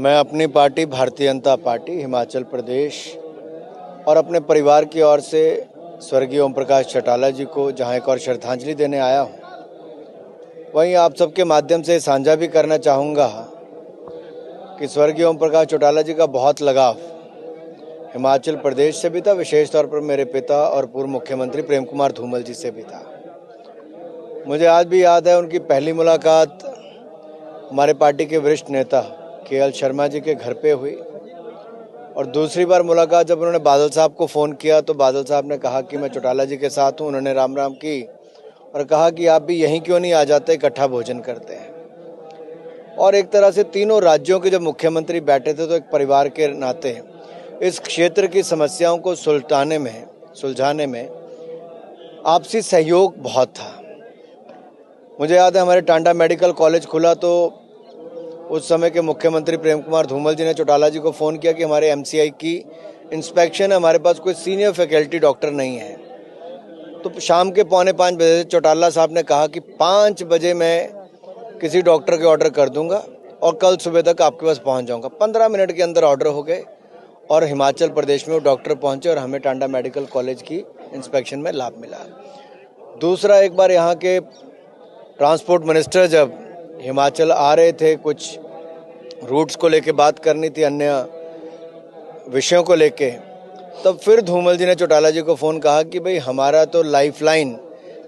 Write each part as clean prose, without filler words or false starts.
मैं अपनी party Bharatiya Janata party Himachal Pradesh और अपने परिवार की ओर से स्वर्गीय ओम प्रकाश चौटाला जी को जहां एक और श्रद्धांजलि देने आया हूं, वहीं आप सबके माध्यम से साझा भी करना चाहूँगा कि स्वर्गीय ओम प्रकाश चौटाला जी का बहुत लगाव हिमाचल प्रदेश से भी था, विशेष तौर पर मेरे पिता और पूर्व मुख्यमंत्री प्रेम कुमार धूमल जी से भी था। मुझे आज भी याद है उनकी पहली मुलाकात हमारे पार्टी के वरिष्ठ नेता के.एल. शर्मा जी के घर पे हुई और दूसरी बार मुलाकात जब उन्होंने बादल साहब को फ़ोन किया तो बादल साहब ने कहा कि मैं चौटाला जी के साथ हूँ। उन्होंने राम राम की और कहा कि आप भी यहीं क्यों नहीं आ जाते, इकट्ठा भोजन करते हैं। और एक तरह से तीनों राज्यों के जब मुख्यमंत्री बैठे थे तो एक परिवार के नाते इस क्षेत्र की समस्याओं को सुलझाने में आपसी सहयोग बहुत था। मुझे याद है हमारे टांडा मेडिकल कॉलेज खुला तो उस समय के मुख्यमंत्री प्रेम कुमार धूमल जी ने चौटाला जी को फ़ोन किया कि हमारे एमसीआई की इंस्पेक्शन है, हमारे पास कोई सीनियर फैकल्टी डॉक्टर नहीं है। तो शाम के 4:45 बजे चौटाला साहब ने कहा कि 5 बजे मैं किसी डॉक्टर के ऑर्डर कर दूंगा और कल सुबह तक आपके पास पहुंच जाऊंगा। 15 मिनट के अंदर ऑर्डर हो गए और हिमाचल प्रदेश में वो डॉक्टर पहुंचे और हमें टांडा मेडिकल कॉलेज की इंस्पेक्शन में लाभ मिला। दूसरा, एक बार यहाँ के ट्रांसपोर्ट मिनिस्टर जब हिमाचल आ रहे थे, कुछ रूट्स को लेके बात करनी थी, अन्य विषयों को लेके, तब फिर धूमल जी ने चौटाला जी को फ़ोन कहा कि भाई हमारा तो लाइफलाइन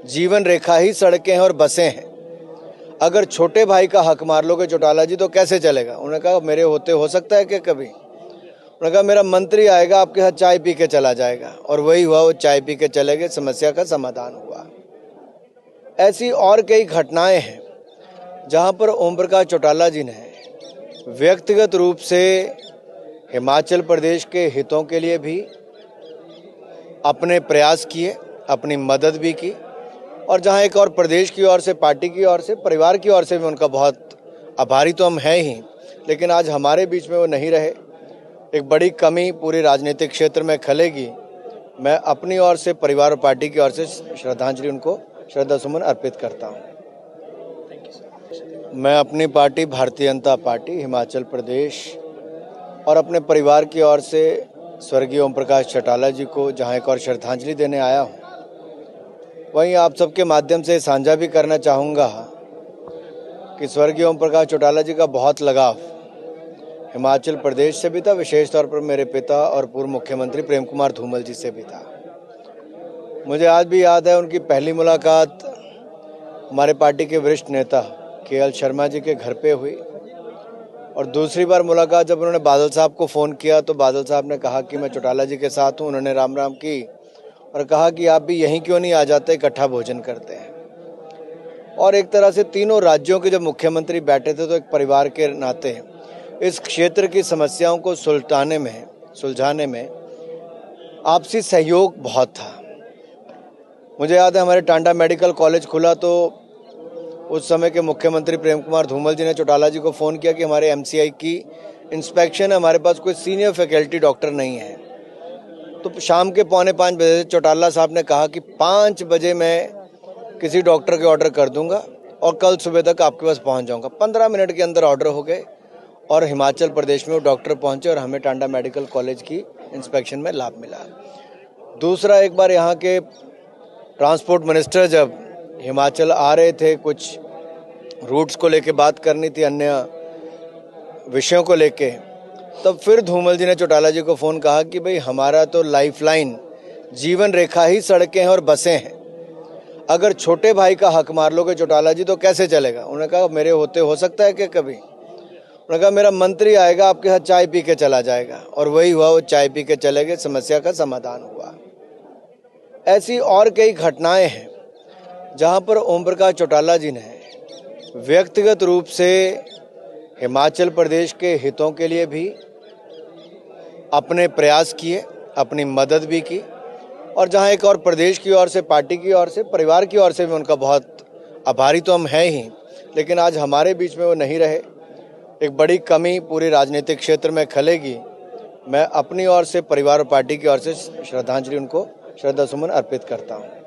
जीवन रेखा ही सड़कें हैं और बसें हैं। अगर छोटे भाई का हक मार लोगे चौटाला जी तो कैसे चलेगा। उन्होंने कहा मेरे होते हो सकता है कि कभी। उन्होंने कहा मेरा मंत्री आएगा, आपके साथ चाय पी के चला जाएगा। और वही हुआ, वो चाय पी के चले गए, समस्या का समाधान हुआ। ऐसी और कई घटनाएं हैं जहां पर ओम प्रकाश चौटाला जी ने व्यक्तिगत रूप से हिमाचल प्रदेश के हितों के लिए भी अपने प्रयास किए, अपनी मदद भी की और जहां एक और प्रदेश की ओर से, पार्टी की ओर से, परिवार की ओर से भी उनका बहुत आभारी तो हम हैं ही, लेकिन आज हमारे बीच में वो नहीं रहे। एक बड़ी कमी पूरे राजनीतिक क्षेत्र में खलेगी। मैं अपनी ओर से, परिवार और पार्टी की ओर से श्रद्धांजलि, उनको श्रद्धा सुमन अर्पित करता हूँ। मैं अपनी पार्टी भारतीय जनता पार्टी हिमाचल प्रदेश और अपने परिवार की ओर से स्वर्गीय ओम प्रकाश चौटाला जी को जहां एक और श्रद्धांजलि देने आया हूं, वहीं आप सबके माध्यम से साझा भी करना चाहूँगा कि स्वर्गीय ओम प्रकाश चौटाला जी का बहुत लगाव हिमाचल प्रदेश से भी था, विशेष तौर पर मेरे पिता और पूर्व मुख्यमंत्री प्रेम कुमार धूमल जी से भी था। मुझे आज भी याद है उनकी पहली मुलाकात हमारे पार्टी के वरिष्ठ नेता के.एल. शर्मा जी के घर पे हुई और दूसरी बार मुलाकात जब उन्होंने बादल साहब को फ़ोन किया तो बादल साहब ने कहा कि मैं चौटाला जी के साथ हूँ। उन्होंने राम राम की और कहा कि आप भी यहीं क्यों नहीं आ जाते, इकट्ठा भोजन करते हैं। और एक तरह से तीनों राज्यों के जब मुख्यमंत्री बैठे थे तो एक परिवार के नाते इस क्षेत्र की समस्याओं को सुलझाने में आपसी सहयोग बहुत था। मुझे याद है हमारे टांडा मेडिकल कॉलेज खुला तो उस समय के मुख्यमंत्री प्रेम कुमार धूमल जी ने चौटाला जी को फ़ोन किया कि हमारे एमसीआई की इंस्पेक्शन है, हमारे पास कोई सीनियर फैकल्टी डॉक्टर नहीं है। तो शाम के 4:45 बजे चौटाला साहब ने कहा कि 5 बजे मैं किसी डॉक्टर के ऑर्डर कर दूंगा और कल सुबह तक आपके पास पहुंच जाऊंगा। 15 मिनट के अंदर ऑर्डर हो गए और हिमाचल प्रदेश में वो डॉक्टर पहुंचे और हमें टांडा मेडिकल कॉलेज की इंस्पेक्शन में लाभ मिला। दूसरा, एक बार यहाँ के ट्रांसपोर्ट मिनिस्टर जब हिमाचल आ रहे थे, कुछ रूट्स को लेके बात करनी थी, अन्य विषयों को लेके, तब फिर धूमल जी ने चौटाला जी को फ़ोन कहा कि भाई हमारा तो लाइफलाइन जीवन रेखा ही सड़कें हैं और बसें हैं। अगर छोटे भाई का हक मार लोगे चौटाला जी तो कैसे चलेगा। उन्होंने कहा मेरे होते हो सकता है कि कभी। उन्होंने कहा मेरा मंत्री आएगा, आपके साथ चाय पी के चला जाएगा। और वही हुआ, वो चाय पी के चले गए, समस्या का समाधान हुआ। ऐसी और कई घटनाएं हैं जहां पर ओम प्रकाश चौटाला जी ने व्यक्तिगत रूप से हिमाचल प्रदेश के हितों के लिए भी अपने प्रयास किए, अपनी मदद भी की और जहां एक और प्रदेश की ओर से, पार्टी की ओर से, परिवार की ओर से भी उनका बहुत आभारी तो हम हैं ही, लेकिन आज हमारे बीच में वो नहीं रहे। एक बड़ी कमी पूरे राजनीतिक क्षेत्र में खलेगी। मैं अपनी ओर से, परिवार और पार्टी की ओर से श्रद्धांजलि, उनको श्रद्धा सुमन अर्पित करता हूँ।